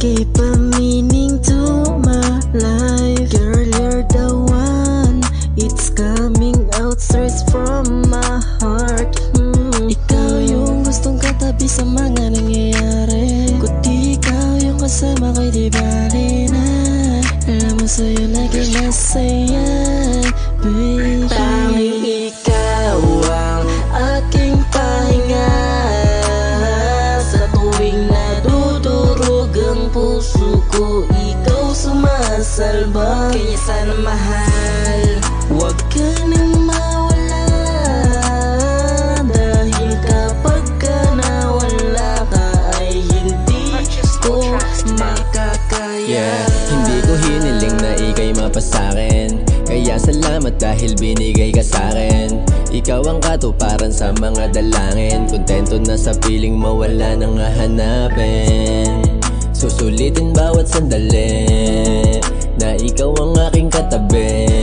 Gave a meaning to my life. Girl, you're the one. It's coming out straight from my heart. Ikaw yung gustong katabi sa mga nangyayari. Kundi ikaw yung kasama ko'y di bali na. Alam mo sa'yo naging masaya, baby. Tanging ikaw ang aking pahinga. Sa tuwing nadudurog ang puso ko, ikaw sumasalba. Kaya sana mahal, huwag ka nang mawala. Dahil kapag ka nawala ka ay hindi ko makakaya. Hindi ko hiniling na ika'y mapasakin, kaya salamat dahil binigay ka sa'kin. Ikaw ang katuparan sa mga dalangin. Kontento na sa piling mawala nang hahanapin. Susulitin bawat sandali na ikaw ang aking katabi.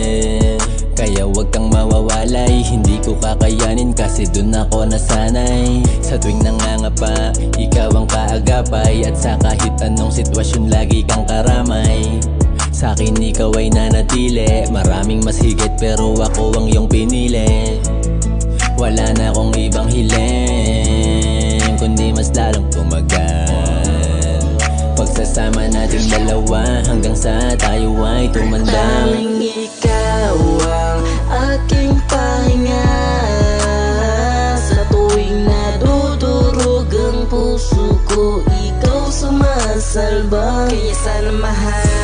Kaya wag kang mawawalay, hindi ko kakayanin kasi dun ako nasanay. Sa tuwing nangangapa, ikaw ang kaagapay. At sa kahit anong sitwasyon lagi kang karamay. Sa'kin ikaw ay nanatili, maraming mas higit pero ako ang iyong pinili. Wala na akong ibang hiling, kundi mas lalong tumagal. Pagsasama nating dalawa hanggang sa tayo ay tumanda. Tanging ikaw ang aking pahinga. Sa tuwing nadudurog ang puso ko, ikaw sumasalba. Kaya sana mahal,